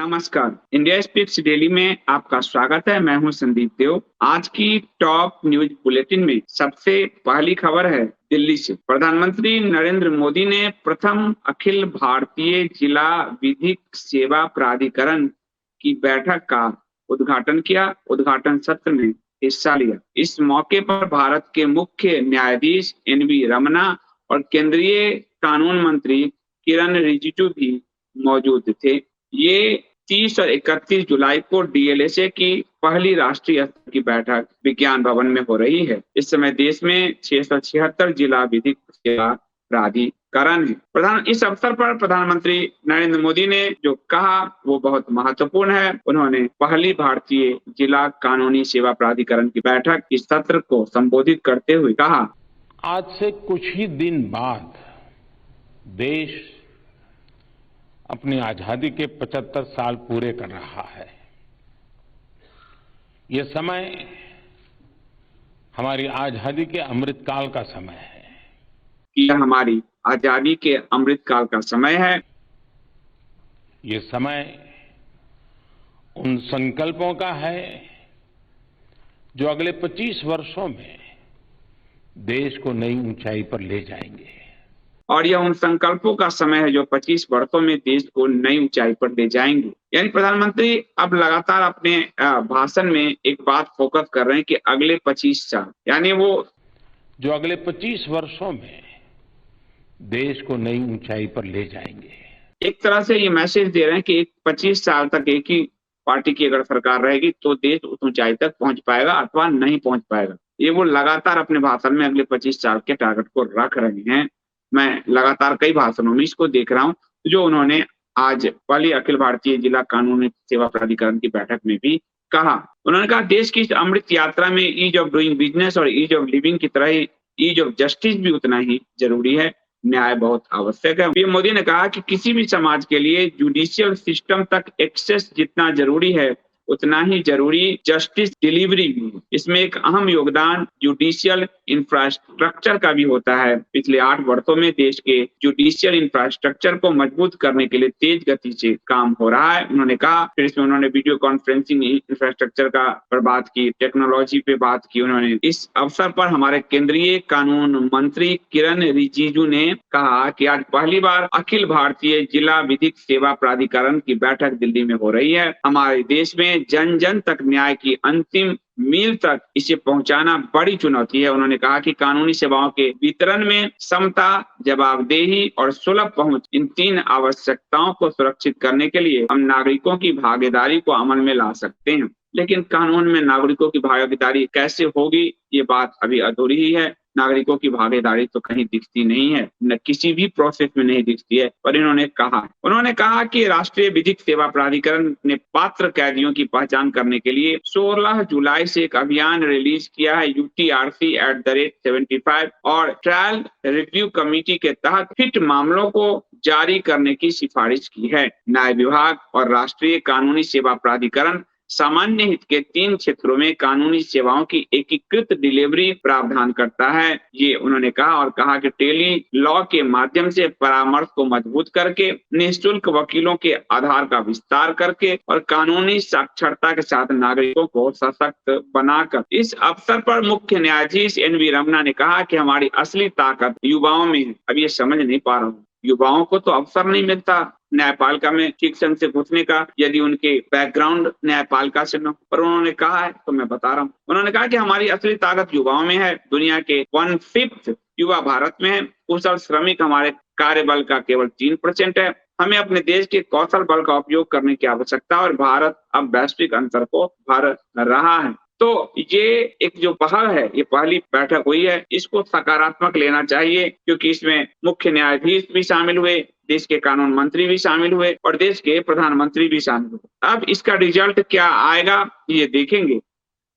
नमस्कार। India speaks daily में आपका स्वागत है। मैं हूं संदीप देव। आज की टॉप न्यूज बुलेटिन में सबसे पहली खबर है दिल्ली से। प्रधानमंत्री नरेंद्र मोदी ने प्रथम अखिल भारतीय जिला विधिक सेवा प्राधिकरण की बैठक का उद्घाटन किया। उद्घाटन सत्र में हिस्सा लिया। इस मौके पर भारत के मुख्य न्यायाधीश एन.वी. रमन्ना और केंद्रीय कानून मंत्री किरण रिजिजू भी मौजूद थे। ये 30 और 31 जुलाई को डीएलएसए की पहली राष्ट्रीय स्तर की बैठक विज्ञान भवन में हो रही है। इस समय देश में 676 जिला विधिक सेवा प्राधिकरण है। इस अवसर पर प्रधानमंत्री नरेंद्र मोदी ने जो कहा वो बहुत महत्वपूर्ण है। उन्होंने पहली भारतीय जिला कानूनी सेवा प्राधिकरण की बैठक इस सत्र को संबोधित करते हुए कहा, आज से कुछ ही दिन बाद देश अपनी आजादी के 75 साल पूरे कर रहा है। ये समय हमारी आजादी के अमृतकाल का समय है। यह हमारी आजादी के अमृतकाल का समय है। ये समय उन संकल्पों का है जो अगले 25 वर्षों में देश को नई ऊंचाई पर ले जाएंगे। और यह उन संकल्पों का समय है जो 25 वर्षों में देश को नई ऊंचाई पर ले जाएंगे। यानी प्रधानमंत्री अब लगातार अपने भाषण में एक बात फोकस कर रहे हैं कि अगले 25 साल, यानी वो जो अगले 25 वर्षों में देश को नई ऊंचाई पर ले जाएंगे। एक तरह से ये मैसेज दे रहे हैं कि 25 साल तक एक ही पार्टी की अगर सरकार रहेगी तो देश उस ऊंचाई तक पहुंच पाएगा अथवा नहीं पहुंच पाएगा। ये वो लगातार अपने भाषण में अगले 25 साल के टारगेट को रख रहे हैं। मैं लगातार कई भाषणों में इसको देख रहा हूं जो उन्होंने आज पहली अखिल भारतीय जिला कानूनी सेवा प्राधिकरण की बैठक में भी कहा। उन्होंने कहा देश की अमृत यात्रा में ईज ऑफ डूइंग बिजनेस और ईज ऑफ लिविंग की तरह ही ईज ऑफ जस्टिस भी उतना ही जरूरी है। न्याय बहुत आवश्यक है। पीएम मोदी ने कहा कि किसी भी समाज के लिए जुडिशियल सिस्टम तक एक्सेस जितना जरूरी है उतना ही जरूरी जस्टिस डिलीवरी भी है। इसमें एक अहम योगदान जुडिशियल इंफ्रास्ट्रक्चर का भी होता है। पिछले 8 वर्षों में देश के जुडिशियल इंफ्रास्ट्रक्चर को मजबूत करने के लिए तेज गति से काम हो रहा है। उन्होंने कहा, फिर इसमें उन्होंने वीडियो कॉन्फ्रेंसिंग इंफ्रास्ट्रक्चर का पर बात की, टेक्नोलॉजी पे बात की। उन्होंने इस अवसर पर हमारे केंद्रीय कानून मंत्री किरण रिजिजू ने कहा कि आज पहली बार अखिल भारतीय जिला विधिक सेवा प्राधिकरण की बैठक दिल्ली में हो रही है। हमारे देश में जन जन तक न्याय की अंतिम मील तक इसे पहुंचाना बड़ी चुनौती है। उन्होंने कहा कि कानूनी सेवाओं के वितरण में समता, जवाबदेही और सुलभ पहुंच, इन 3 आवश्यकताओं को सुरक्षित करने के लिए हम नागरिकों की भागीदारी को अमल में ला सकते हैं। लेकिन कानून में नागरिकों की भागीदारी कैसे होगी, ये बात अभी अधूरी ही है। नागरिकों की भागीदारी तो कहीं दिखती नहीं है, न किसी भी प्रोसेस में नहीं दिखती है। पर उन्होंने कहा कि राष्ट्रीय विधिक सेवा प्राधिकरण ने पात्र कैदियों की पहचान करने के लिए 16 जुलाई से एक अभियान रिलीज किया है। UTRC@75 और ट्रायल रिव्यू कमेटी के तहत फिट मामलों को जारी करने की सिफारिश की है। न्याय विभाग और राष्ट्रीय कानूनी सेवा प्राधिकरण सामान्य हित के 3 क्षेत्रों में कानूनी सेवाओं की एकीकृत डिलीवरी प्रावधान करता है। ये उन्होंने कहा और कहा कि टेली लॉ के माध्यम से परामर्श को मजबूत करके, निःशुल्क वकीलों के आधार का विस्तार करके और कानूनी साक्षरता के साथ नागरिकों को सशक्त बनाकर। इस अवसर पर मुख्य न्यायाधीश एन.वी. रमन्ना ने कहा कि हमारी असली ताकत युवाओं में है। अब ये समझ नहीं पा रहा हूँ, युवाओं को तो अवसर नहीं मिलता न्यायपालिका में ठीक ढंग से घुसने का, यदि उनके बैकग्राउंड न्यायपालिका से न। पर उन्होंने कहा है तो मैं बता रहा हूँ, उन्होंने कहा कि हमारी असली ताकत युवाओं में है। दुनिया के 1/5 युवा भारत में है। कुशल श्रमिक हमारे कार्य बल का केवल 3% है। हमें अपने देश के कौशल बल का उपयोग करने की आवश्यकता और भारत अब वैश्विक अंतर को भर रहा है। तो ये एक जो पहल है, ये पहली बैठक हुई है, इसको सकारात्मक लेना चाहिए क्योंकि इसमें मुख्य न्यायाधीश भी शामिल हुए, देश के कानून मंत्री भी शामिल हुए और देश के प्रधानमंत्री भी शामिल हुए। अब इसका रिजल्ट क्या आएगा ये देखेंगे,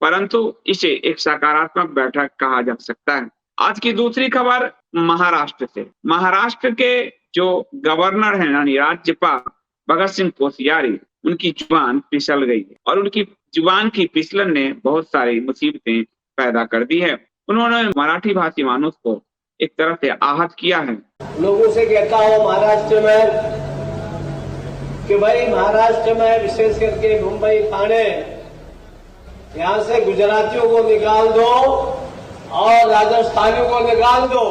परंतु इसे एक सकारात्मक बैठक कहा जा सकता है। आज की दूसरी खबर महाराष्ट्र से। महाराष्ट्र के जो गवर्नर है यानी राज्यपाल भगत सिंह कोश्यारी, उनकी जुबान फिसल गई है और उनकी जुबान की फिसलन ने बहुत सारी मुसीबतें पैदा कर दी है। उन्होंने मराठी भाषी मानुष को एक तरह से आहत किया है। लोगों से कहता हूं, महाराष्ट्र में कि भाई महाराष्ट्र में विशेष करके मुंबई ठाणे यहां से गुजरातियों को निकाल दो और राजस्थानियों को निकाल दो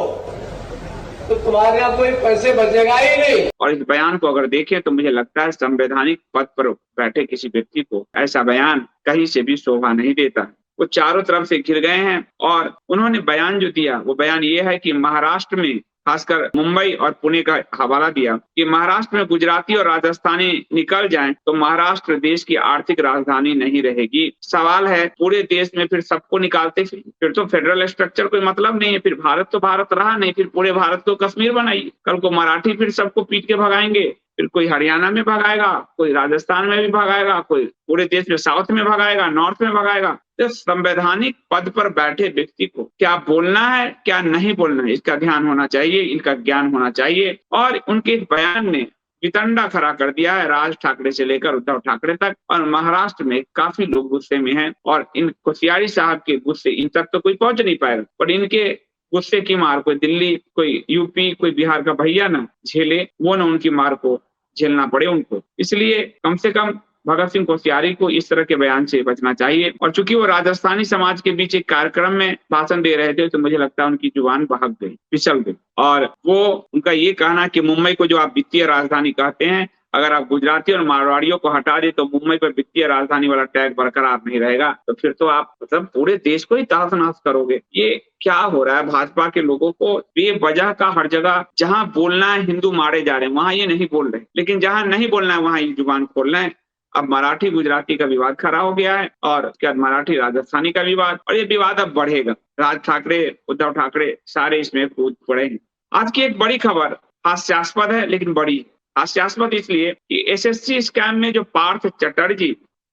तो तुम्हारे यहाँ कोई पैसे बचेगा ही नहीं। और इस बयान को अगर देखें तो मुझे लगता है संवैधानिक पद पर बैठे किसी व्यक्ति को ऐसा बयान कहीं से भी शोभा नहीं देता। वो चारों तरफ से घिर गए हैं और उन्होंने बयान जो दिया वो बयान ये है कि महाराष्ट्र में, खासकर मुंबई और पुणे का हवाला दिया कि महाराष्ट्र में गुजराती और राजस्थानी निकल जाएं तो महाराष्ट्र देश की आर्थिक राजधानी नहीं रहेगी। सवाल है पूरे देश में फिर सबको निकालते फिर तो फेडरल स्ट्रक्चर कोई मतलब नहीं है, फिर भारत तो भारत रहा नहीं, फिर पूरे भारत को कश्मीर बनाइए। कल को मराठी फिर सबको पीट के भगाएंगे, फिर कोई हरियाणा में भगाएगा, कोई राजस्थान में भी भगाएगा, कोई पूरे देश में साउथ में भगाएगा, नॉर्थ में भगाएगा। तो संवैधानिक पद पर बैठे व्यक्ति को क्या बोलना है क्या नहीं बोलना है इसका ध्यान होना चाहिए, इनका ज्ञान होना चाहिए। और उनके बयान ने वितंडा खड़ा कर दिया है राज ठाकरे से लेकर उद्धव ठाकरे तक। और महाराष्ट्र में काफी लोग गुस्से में हैं और इन कोश्यारी साहब के गुस्से इन तक तो कोई पहुंच नहीं पाएगा, पर इनके गुस्से की मार कोई दिल्ली, कोई यूपी, कोई बिहार का भैया ना झेले, वो ना उनकी मार को झेलना पड़े उनको। इसलिए कम से कम भगत सिंह कोश्यारी को इस तरह के बयान से बचना चाहिए। और चूंकि वो राजस्थानी समाज के बीच एक कार्यक्रम में भाषण दे रहे थे तो मुझे लगता है उनकी जुबान बहक गई, फिसल गई। और वो उनका ये कहना कि मुंबई को जो आप वित्तीय राजधानी कहते हैं, अगर आप गुजराती और मारवाड़ियों को हटा दे तो मुंबई पर वित्तीय राजधानी वाला टैग बरकरार नहीं रहेगा, तो फिर तो आप मतलब पूरे देश को ही तहस नहस करोगे। ये क्या हो रहा है भाजपा के लोगों को? बेवजह का हर जगह जहां बोलना है हिंदू मारे जा रहे हैं, वहां ये नहीं बोल रहे, लेकिन जहां नहीं बोलना है वहां ये जुबान खोल रहे हैं। अब मराठी गुजराती का विवाद खड़ा हो गया है और उसके बाद मराठी राजस्थानी का विवाद, और ये विवाद अब बढ़ेगा। राज ठाकरे, उद्धव ठाकरे सारे इसमें कूद पड़े हैं। आज की एक बड़ी खबर हास्यास्पद है लेकिन बड़ी हास्यास्पद इसलिए कि एसएससी स्कैम में जो पार्थ चटर्जी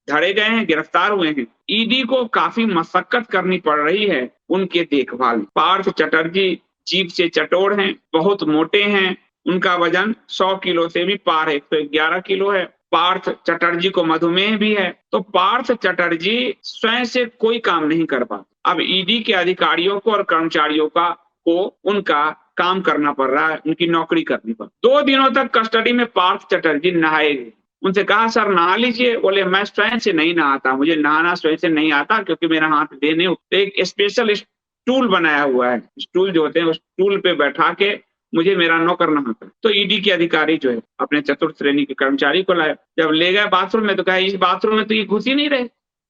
धरे गए हैं, गिरफ्तार हुए हैं, ईडी को काफी मशक्कत करनी पड़ रही है उनके देखभाल। पार्थ चटर्जी जीभ से चटोर हैं, बहुत मोटे हैं, उनका वजन 100 किलो से भी पार है, 111 किलो है। पार्थ चटर्जी को मधुमेह भी है, तो पार्थ चटर्जी स्वयं से कोई काम नहीं कर पाते। अब ईडी के अधिकारियों को और कर्मचारियों को उनका काम करना पड़ रहा है, उनकी नौकरी करनी पड़। 2 दिनों तक कस्टडी में पार्थ चटर्जी नहाए गए। उनसे कहा सर नहा लीजिए, बोले मैं स्वयं से नहीं नहाता, मुझे नहाना स्वयं से नहीं आता क्योंकि मेरा हाथ देने। एक स्पेशल स्टूल बनाया हुआ है, स्टूल जो होते हैं उस स्टूल पे बैठा के मुझे मेरा नौकर नहाता है। तो ईडी के अधिकारी जो है अपने चतुर्थ श्रेणी के कर्मचारी को लाए, जब ले गए बाथरूम में तो कहा इस बाथरूम में तो ये घुस ही नहीं रहे,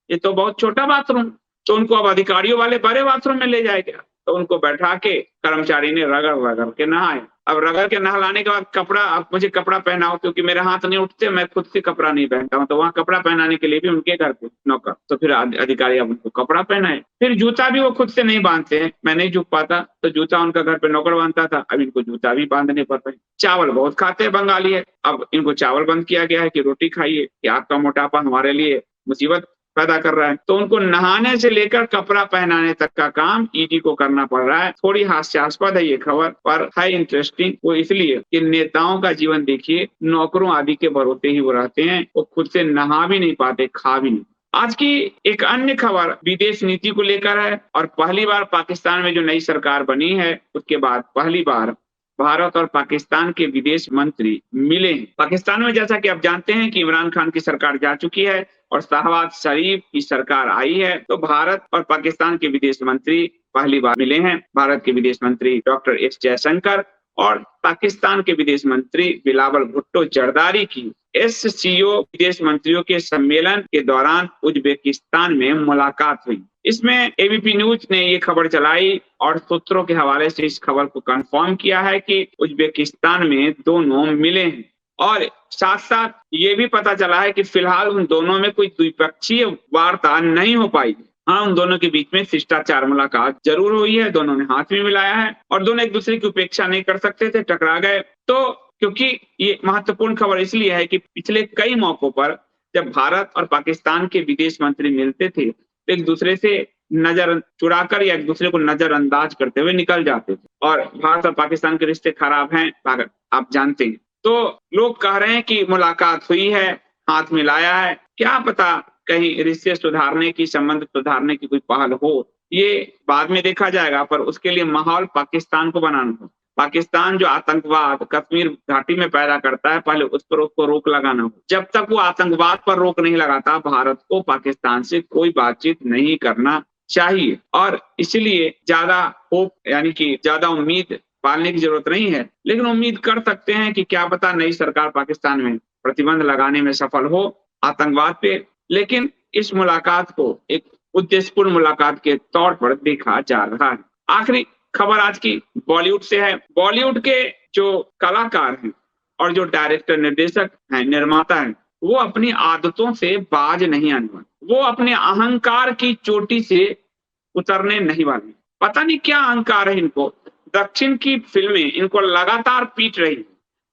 ये तो बहुत छोटा बाथरूम। तो उनको अब अधिकारियों वाले बड़े बाथरूम में ले जाएगा, तो उनको बैठा के कर्मचारी ने रगड़ के नहाए। अब रगड़ के नहलाने के बाद कपड़ा, अब मुझे कपड़ा पहनाओ क्योंकि मेरे हाथ नहीं उठते, मैं खुद से कपड़ा नहीं पहनता हूँ, तो वहाँ कपड़ा पहनाने के लिए भी उनके घर पे नौकर। तो फिर अधिकारी अब उनको कपड़ा पहनाए। फिर जूता भी वो खुद से नहीं बांधते हैं, मैं नहीं झुक पाता तो जूता उनका घर पे नौकर बांधता था, अब इनको जूता भी बांधने पड़ रहे। चावल बहुत खाते हैं बंगाली है, अब इनको चावल बंद किया गया है कि रोटी खाइए, कि आपका मोटापा हमारे लिए मुसीबत पैदा कर रहा है। तो उनको नहाने से लेकर कपड़ा पहनाने तक का काम ईडी को करना पड़ रहा है। थोड़ी हास्यास्पद है ये खबर, पर है इंटरेस्टिंग। वो इसलिए कि नेताओं का जीवन देखिए, नौकरों आदि के भरोसे ही वो रहते हैं, वो खुद से नहा भी नहीं पाते, खा भी नहीं। आज की एक अन्य खबर विदेश नीति को लेकर है, और पहली बार पाकिस्तान में जो नई सरकार बनी है उसके बाद पहली बार भारत और पाकिस्तान के विदेश मंत्री मिले हैं। पाकिस्तान में जैसा कि आप जानते हैं कि इमरान खान की सरकार जा चुकी है और शहबाज शरीफ की सरकार आई है, तो भारत और पाकिस्तान के विदेश मंत्री पहली बार मिले हैं। भारत के विदेश मंत्री डॉक्टर एस जयशंकर और पाकिस्तान के विदेश मंत्री बिलावल भुट्टो जरदारी की एससीओ विदेश मंत्रियों के सम्मेलन के दौरान उज्बेकिस्तान में मुलाकात हुई। इसमें एबीपी न्यूज ने ये खबर चलाई और सूत्रों के हवाले से इस खबर को कंफर्म किया है कि उज्बेकिस्तान में दोनों मिले हैं। और साथ साथ ये भी पता चला है कि फिलहाल उन दोनों में कोई द्विपक्षीय वार्ता नहीं हो पाई। हाँ, उन दोनों के बीच में शिष्टाचार मुलाकात जरूर हुई है, दोनों ने हाथ भी मिलाया है और दोनों एक दूसरे की उपेक्षा नहीं कर सकते थे, टकरा गए। तो क्योंकि ये महत्वपूर्ण खबर इसलिए है कि पिछले कई मौकों पर जब भारत और पाकिस्तान के विदेश मंत्री मिलते थे तो एक दूसरे से नजर चुराकर या एक दूसरे को नजरअंदाज करते हुए निकल जाते थे, और भारत और पाकिस्तान के रिश्ते खराब हैं, आप जानते हैं। तो लोग कह रहे हैं कि मुलाकात हुई है, हाथ मिलाया है, क्या पता कहीं रिश्ते सुधारने की, संबंध सुधारने की कोई पहल हो, ये बाद में देखा जाएगा, पर उसके लिए माहौल पाकिस्तान को बनाना हो। पाकिस्तान जो आतंकवाद कश्मीर घाटी में पैदा करता है, पहले उस पर उसको रोक लगाना हो। जब तक वो आतंकवाद पर रोक नहीं लगाता, भारत को पाकिस्तान से कोई बातचीत नहीं करना चाहिए। और इसलिए ज्यादा होप यानी कि ज्यादा उम्मीद पालने की जरूरत नहीं है, लेकिन उम्मीद कर सकते हैं कि क्या पता नई सरकार पाकिस्तान में प्रतिबंध लगाने में सफल हो आतंकवाद पे। लेकिन इस मुलाकात को एक उद्देश्यपूर्ण मुलाकात के तौर पर देखा जा रहा है। आखिरी खबर आज की बॉलीवुड से है। बॉलीवुड के जो कलाकार हैं और जो डायरेक्टर, निर्देशक हैं, निर्माता हैं, वो अपनी आदतों से बाज नहीं आने वाले। वो अपने अहंकार की चोटी से उतरने नहीं वाले। पता नहीं क्या अहंकार है इनको। दक्षिण की फिल्में इनको लगातार पीट रही है,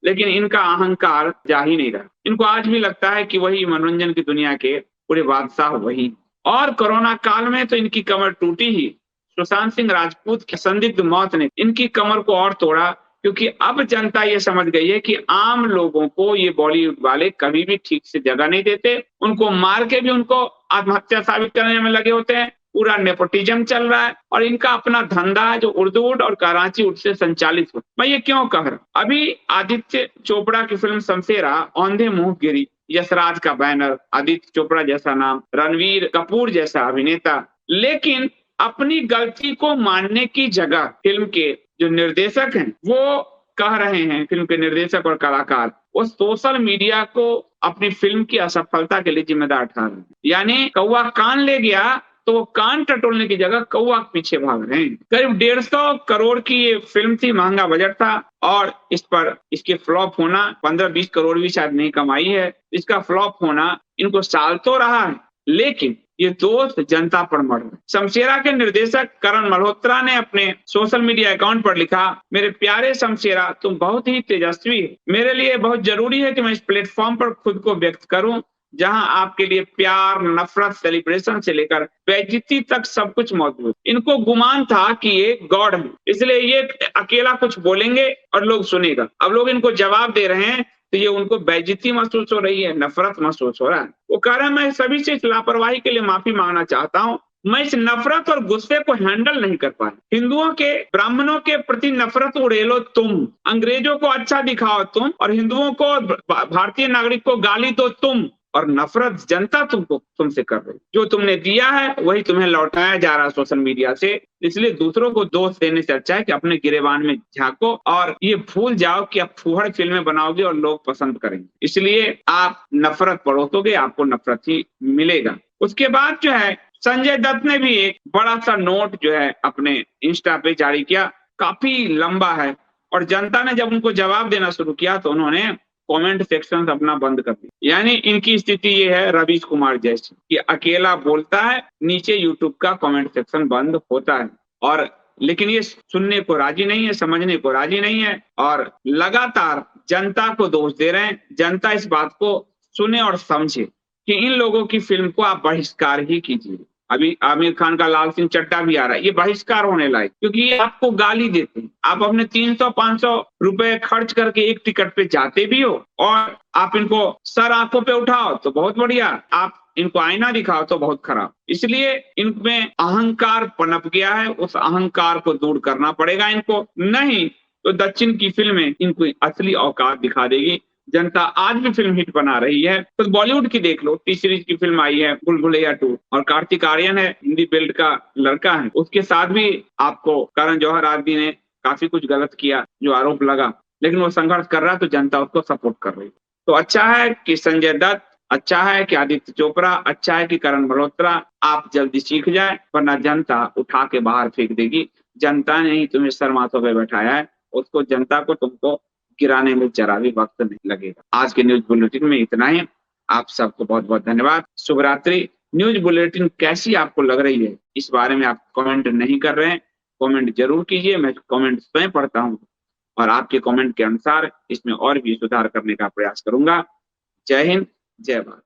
लेकिन इनका अहंकार जा ही नहीं रहा। इनको आज भी लगता है कि वही मनोरंजन की दुनिया के पूरे बादशाह वही। और कोरोना काल में तो इनकी कमर टूटी ही। सुशांत सिंह राजपूत की संदिग्ध मौत ने इनकी कमर को और तोड़ा, क्योंकि अब जनता ये समझ गई है कि आम लोगों को ये बॉलीवुड वाले कभी भी ठीक से जगह नहीं देते। उनको मार के भी उनको आत्महत्या साबित करने में लगे होते हैं। पूरा नेपोटिज्म चल रहा है और इनका अपना धंधा है जो उर्दू वुड और कराची वुड से संचालित हो। मैं ये क्यों कह रहा हूं? अभी आदित्य चोपड़ा की फिल्म शमशेरा औंधे मुंह गिरी, यशराज का बैनर, आदित्य चोपड़ा जैसा नाम, रणवीर कपूर जैसा अभिनेता, लेकिन अपनी गलती को मानने की जगह फिल्म के जो निर्देशक हैं वो कह रहे हैं, फिल्म के निर्देशक और कलाकार, वो सोशल मीडिया को अपनी फिल्म की असफलता के लिए जिम्मेदार ठहरा रहे हैं। यानी कौवा कान ले गया तो वो कान टटोलने की जगह कौवा के पीछे भाग रहे हैं। करीब 150 करोड़ की ये फिल्म थी, महंगा बजट था, और इस पर इसके फ्लॉप होना 15-20 करोड़ भी शायद नहीं कमाई है। इसका फ्लॉप होना इनको साल तो रहा है, लेकिन ये दोस्त जनता पर मर रहे। शमशेरा के निर्देशक करण मल्होत्रा ने अपने सोशल मीडिया अकाउंट पर लिखा, मेरे प्यारे शमशेरा, तुम बहुत ही तेजस्वी हो। मेरे लिए बहुत जरूरी है कि मैं इस प्लेटफॉर्म पर खुद को व्यक्त करूं जहां आपके लिए प्यार, नफरत, सेलिब्रेशन से लेकर बेइज्जती तक सब कुछ मौजूद। इनको गुमान था कि ये गॉड है, इसलिए ये अकेला कुछ बोलेंगे और लोग सुनेगा। अब लोग इनको जवाब दे रहे हैं तो ये उनको बेइज्जती महसूस हो रही है, नफरत महसूस हो रहा है। वो कह रहा है मैं सभी से इस लापरवाही के लिए माफी मांगना चाहता हूँ। मैं इस नफरत और गुस्से को हैंडल नहीं कर पाया। हिंदुओं के, ब्राह्मणों के प्रति नफरत उड़ेलो तुम, अंग्रेजों को अच्छा दिखाओ तुम, और हिंदुओं को, भारतीय नागरिक को गाली दो तुम, और नफरत जनता तुमसे कर रही। जो तुमने दिया है वही तुम्हें लौटाया जा रहा सोशल मीडिया से। इसलिए दूसरों को दोष देने से अच्छा है कि अपने गिरेबान में झांको और ये भूल जाओ कि आप फूहड़ फिल्में बनाओगे और लोग पसंद करेंगे। इसलिए आप नफरत परोसोगे, आपको नफरत ही मिलेगा। उसके बाद जो है संजय दत्त ने भी एक बड़ा सा नोट जो है अपने इंस्टा पे जारी किया, काफी लंबा है, और जनता ने जब उनको जवाब देना शुरू किया तो उन्होंने कमेंट सेक्शन अपना बंद कर दिया। यानी इनकी स्थिति ये है रवीश कुमार जैसी कि अकेला बोलता है, नीचे यूट्यूब का कमेंट सेक्शन बंद होता है, और लेकिन ये सुनने को राजी नहीं है, समझने को राजी नहीं है, और लगातार जनता को दोष दे रहे हैं। जनता इस बात को सुने और समझे कि इन लोगों की फिल्म को आप बहिष्कार ही कीजिए। अभी आमिर खान का लाल सिंह चड्ढा भी आ रहा है, ये बहिष्कार होने लायक, क्योंकि ये आपको गाली देते हैं। आप अपने 300-500 रुपए खर्च करके एक टिकट पे जाते भी हो, और आप इनको सर आंखों पे उठाओ तो बहुत बढ़िया, आप इनको आईना दिखाओ तो बहुत खराब। इसलिए इनमें अहंकार पनप गया है, उस अहंकार को दूर करना पड़ेगा इनको, नहीं तो दक्षिण की फिल्में इनको असली औकात दिखा देगी। जनता आज भी फिल्म हिट बना रही है, तो बॉलीवुड की देख लो, टी सीरीज की फिल्म आई है बुलबुलैया 2, और कार्तिक आर्यन है, हिंदी बेल्ट का लड़का है, उसके साथ भी आपको करण जौहर आदि ने काफी कुछ गलत किया जो आरोप लगा, लेकिन वो संघर्ष कर रहा है तो जनता उसको सपोर्ट कर रही है। तो अच्छा है कि संजय दत्त, अच्छा है कि आदित्य चोपड़ा, अच्छा है कि करण मल्होत्रा, आप जल्दी सीख जाए, वरना जनता उठा के बाहर फेंक देगी। जनता ने ही तुम्हें सर माथों पे बैठाया है, उसको, जनता को तुमको गिराने में जरा भी वक्त नहीं लगेगा। आज के न्यूज बुलेटिन में इतना ही। आप सबको बहुत बहुत धन्यवाद। शुभ रात्रि। न्यूज बुलेटिन कैसी आपको लग रही है, इस बारे में आप कमेंट नहीं कर रहे हैं, कमेंट जरूर कीजिए। मैं कमेंट स्वयं पढ़ता हूँ और आपके कमेंट के अनुसार इसमें और भी सुधार करने का प्रयास करूंगा। जय हिंद, जय भारत।